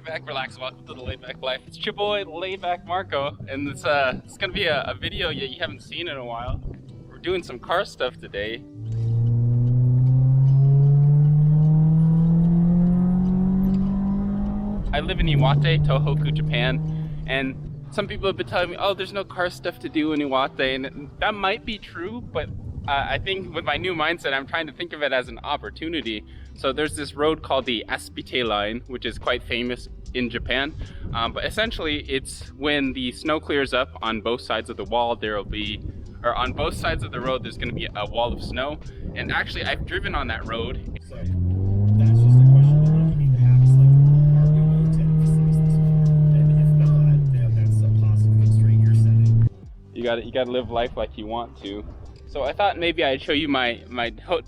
back, relax, welcome to the Laid Back Life. It's your boy, Laid Back Marco, and it's gonna be a video you haven't seen in a while. We're doing some car stuff today. I live in Iwate, Tohoku, Japan, and some people have been telling me, oh, there's no car stuff to do in Iwate, and that might be true, but I think with my new mindset, I'm trying to think of it as an opportunity. So there's this road called the Asupite Line, which is quite famous in Japan. But essentially, it's when the snow clears up on both sides of the wall, on both sides of the road, there's going to be a wall of snow. And actually, I've driven on that road. So that's just a question that you need to ask, like, are we willing to emphasize this more? And if not, then that's a positive constraint you're setting. You gotta live life like you want to. So I thought maybe I'd show you my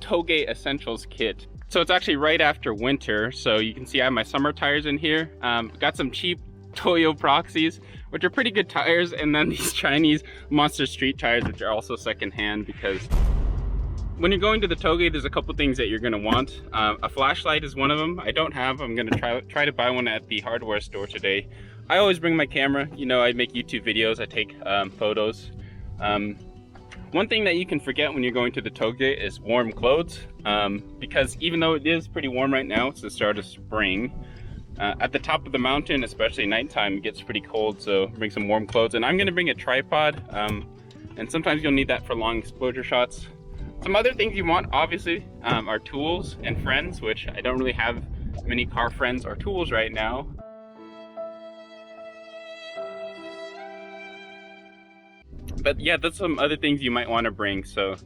Toge Essentials kit. So it's actually right after winter, so you can see I have my summer tires in here. Got some cheap Toyo Proxys, which are pretty good tires, and then these Chinese Monster Street tires, which are also secondhand, because when you're going to the Toge, there's a couple things that you're gonna want. A flashlight is one of them. I don't have. I'm gonna try to buy one at the hardware store today. I always bring my camera. You know, I make YouTube videos. I take photos. One thing that you can forget when you're going to the Toge is warm clothes, because even though it is pretty warm right now, it's the start of spring. At the top of the mountain, especially nighttime, it gets pretty cold, so bring some warm clothes. And I'm gonna bring a tripod, and sometimes you'll need that for long exposure shots. Some other things you want, obviously, are tools and friends, which I don't really have many car friends or tools right now. But yeah, that's some other things you might want to bring. So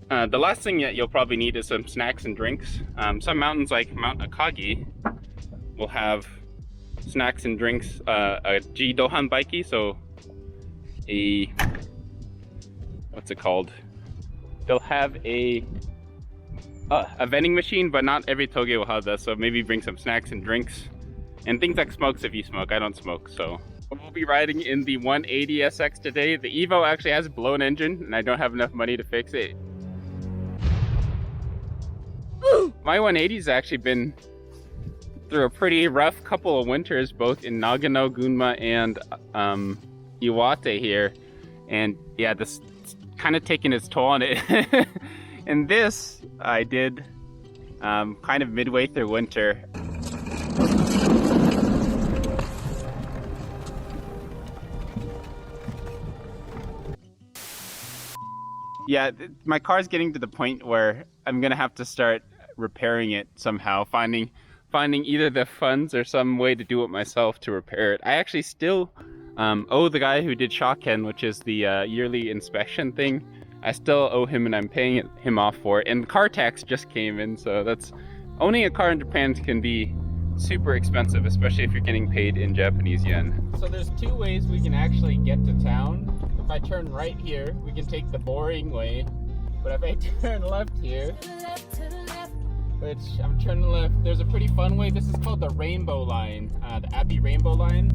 the last thing that you'll probably need is some snacks and drinks. Some mountains like Mount Akagi will have snacks and drinks, a Jidohan Baiki, so what's it called? They'll have a vending machine, but not every Toge will have that, so maybe bring some snacks and drinks. And things like smokes if you smoke. I don't smoke, so. We'll be riding in the 180 SX today. The Evo actually has a blown engine, and I don't have enough money to fix it. My 180's actually been through a pretty rough couple of winters, both in Nagano, Gunma, and Iwate here. And yeah, this kind of taking its toll on it. And this I did kind of midway through winter. Yeah, my car's getting to the point where I'm gonna have to start repairing it somehow, finding either the funds or some way to do it myself to repair it. I actually still owe the guy who did Shocken, which is the yearly inspection thing. I still owe him, and I'm paying him off for it. And car tax just came in, so that's owning a car in Japan can be super expensive, especially if you're getting paid in Japanese yen. So there's two ways we can actually get to town. If I turn right here, we can take the boring way. But if I turn left here, which I'm turning left, there's a pretty fun way. This is called the Rainbow Line, the Abbey Rainbow Line.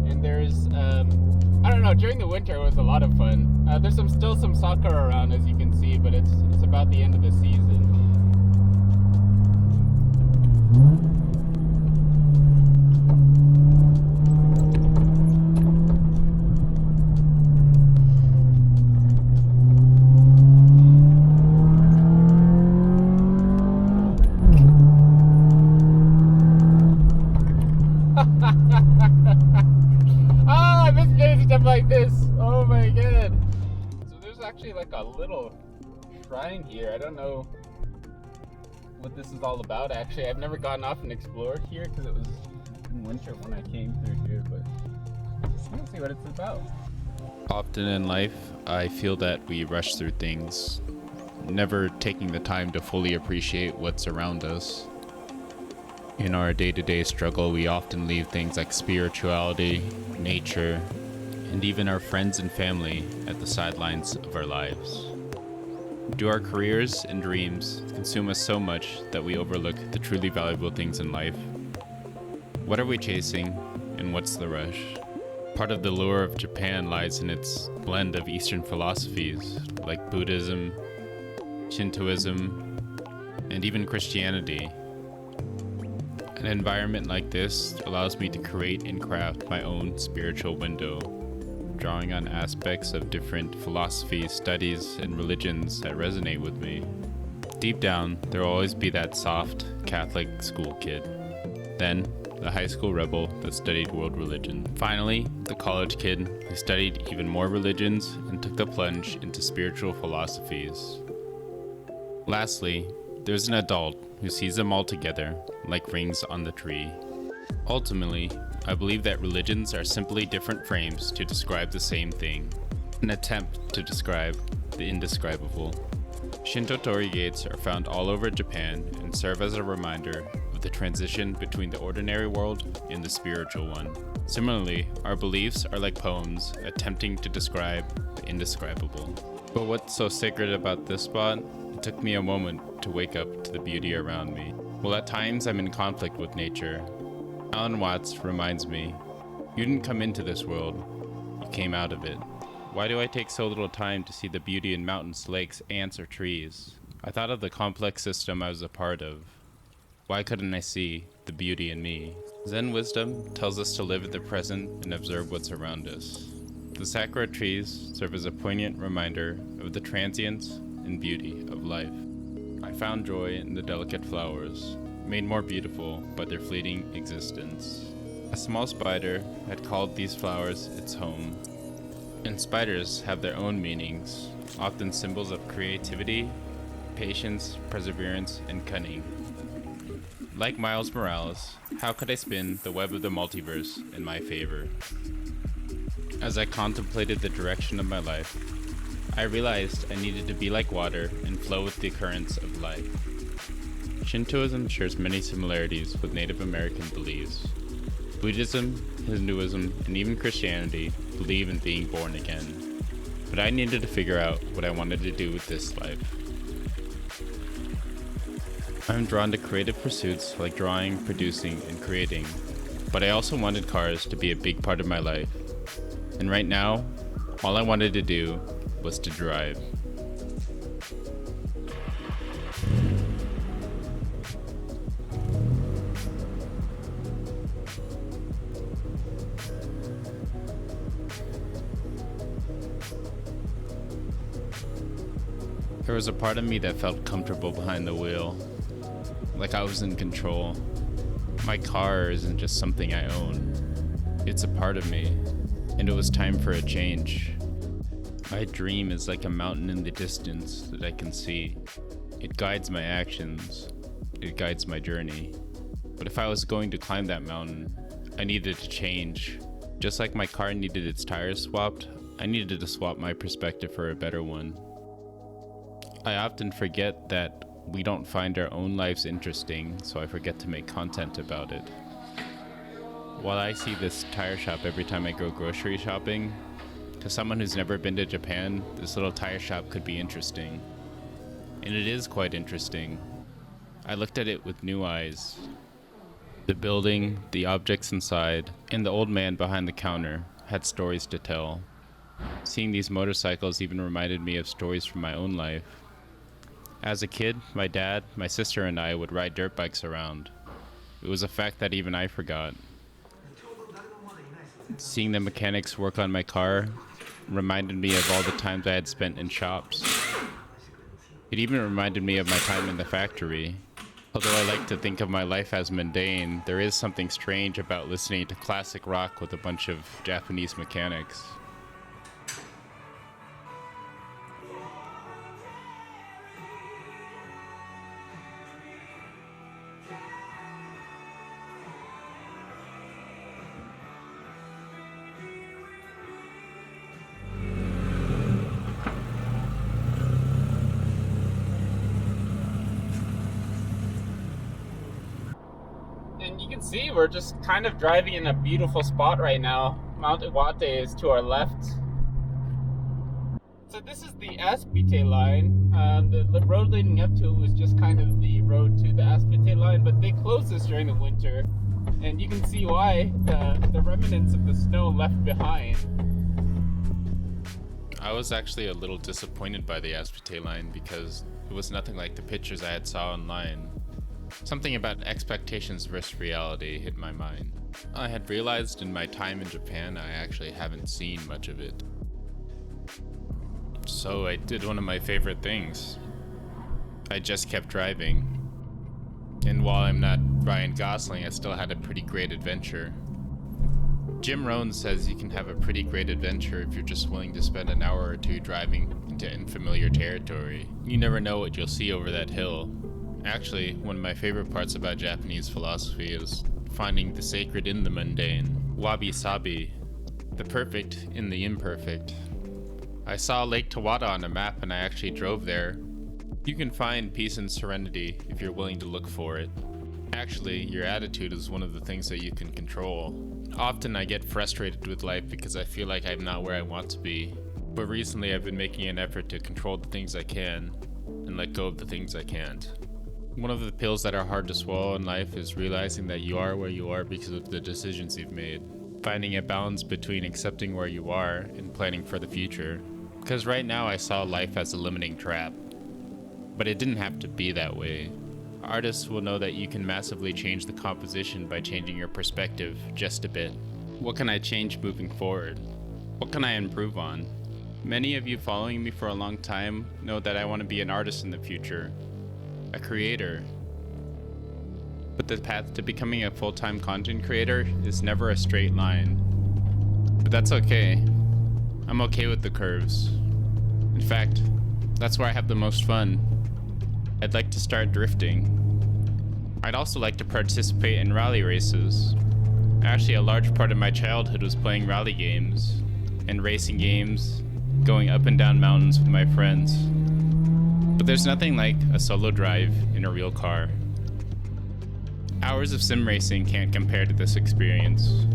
And there's, I don't know, during the winter it was a lot of fun. There's still some sakura around, as you can see, but it's about the end of the season. I miss doing stuff like this. Oh my god. So there's actually like a little shrine here. I don't know what this is all about, actually. I've never gotten off and explored here because it was in winter when I came through here, but let's see what it's about. Often in life, I feel that we rush through things, never taking the time to fully appreciate what's around us. In our day-to-day struggle, we often leave things like spirituality, nature, and even our friends and family at the sidelines of our lives. Do our careers and dreams consume us so much that we overlook the truly valuable things in life? What are we chasing, and what's the rush? Part of the lure of Japan lies in its blend of Eastern philosophies like Buddhism, Shintoism, and even Christianity. An environment like this allows me to create and craft my own spiritual window, drawing on aspects of different philosophies, studies, and religions that resonate with me. Deep down, there will always be that soft Catholic school kid. Then, the high school rebel that studied world religion. Finally, the college kid who studied even more religions and took the plunge into spiritual philosophies. Lastly, there's an adult who sees them all together like rings on the tree. Ultimately, I believe that religions are simply different frames to describe the same thing, an attempt to describe the indescribable. Shinto torii gates are found all over Japan and serve as a reminder of the transition between the ordinary world and the spiritual one. Similarly, our beliefs are like poems attempting to describe the indescribable. But what's so sacred about this spot? It took me a moment to wake up to the beauty around me. Well, at times I'm in conflict with nature. Alan Watts reminds me, you didn't come into this world, you came out of it. Why do I take so little time to see the beauty in mountains, lakes, ants, or trees? I thought of the complex system I was a part of. Why couldn't I see the beauty in me? Zen wisdom tells us to live in the present and observe what's around us. The sakura trees serve as a poignant reminder of the transience and beauty of life. I found joy in the delicate flowers, made more beautiful by their fleeting existence. A small spider had called these flowers its home. And spiders have their own meanings, often symbols of creativity, patience, perseverance, and cunning. Like Miles Morales, how could I spin the web of the multiverse in my favor? As I contemplated the direction of my life, I realized I needed to be like water and flow with the currents of life. Shintoism shares many similarities with Native American beliefs. Buddhism, Hinduism, and even Christianity believe in being born again. But I needed to figure out what I wanted to do with this life. I'm drawn to creative pursuits like drawing, producing, and creating, but I also wanted cars to be a big part of my life. And right now, all I wanted to do was to drive. There was a part of me that felt comfortable behind the wheel, like I was in control. My car isn't just something I own, it's a part of me, and it was time for a change. My dream is like a mountain in the distance that I can see. It guides my actions, it guides my journey. But if I was going to climb that mountain, I needed to change. Just like my car needed its tires swapped, I needed to swap my perspective for a better one. I often forget that we don't find our own lives interesting, so I forget to make content about it. While I see this tire shop every time I go grocery shopping, to someone who's never been to Japan, this little tire shop could be interesting. And it is quite interesting. I looked at it with new eyes. The building, the objects inside, and the old man behind the counter had stories to tell. Seeing these motorcycles even reminded me of stories from my own life. As a kid, my dad, my sister, and I would ride dirt bikes around. It was a fact that even I forgot. Seeing the mechanics work on my car reminded me of all the times I had spent in shops. It even reminded me of my time in the factory. Although I like to think of my life as mundane, there is something strange about listening to classic rock with a bunch of Japanese mechanics. And you can see we're just kind of driving in a beautiful spot right now. Mount Iwate is to our left. So this is the Asbite line. The road leading up to it was just kind of the road to the Asbite line, but they close this during the winter. And you can see why, the remnants of the snow left behind. I was actually a little disappointed by the Asbite line because it was nothing like the pictures I had saw online. Something about expectations versus reality hit my mind. I had realized in my time in Japan I actually haven't seen much of it. So I did one of my favorite things. I just kept driving. And while I'm not Ryan Gosling, I still had a pretty great adventure. Jim Rohn says you can have a pretty great adventure if you're just willing to spend an hour or two driving into unfamiliar territory. You never know what you'll see over that hill. Actually, one of my favorite parts about Japanese philosophy is finding the sacred in the mundane. Wabi-sabi, the perfect in the imperfect. I saw Lake Tawada on a map and I actually drove there. You can find peace and serenity if you're willing to look for it. Actually, your attitude is one of the things that you can control. Often I get frustrated with life because I feel like I'm not where I want to be. But recently I've been making an effort to control the things I can and let go of the things I can't. One of the pills that are hard to swallow in life is realizing that you are where you are because of the decisions you've made. Finding a balance between accepting where you are and planning for the future. Because right now I saw life as a limiting trap. But it didn't have to be that way. Artists will know that you can massively change the composition by changing your perspective just a bit. What can I change moving forward? What can I improve on? Many of you following me for a long time know that I want to be an artist in the future, a creator. But the path to becoming a full-time content creator is never a straight line. But that's okay. I'm okay with the curves. In fact, that's where I have the most fun. I'd like to start drifting. I'd also like to participate in rally races. Actually, a large part of my childhood was playing rally games and racing games, going up and down mountains with my friends. But there's nothing like a solo drive in a real car. Hours of sim racing can't compare to this experience.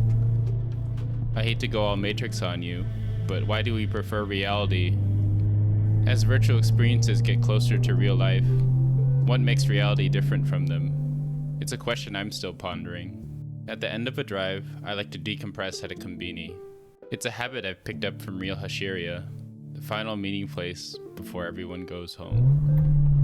I hate to go all Matrix on you, but why do we prefer reality? As virtual experiences get closer to real life, what makes reality different from them? It's a question I'm still pondering. At the end of a drive, I like to decompress at a konbini. It's a habit I've picked up from real Hashiria, the final meeting place before everyone goes home.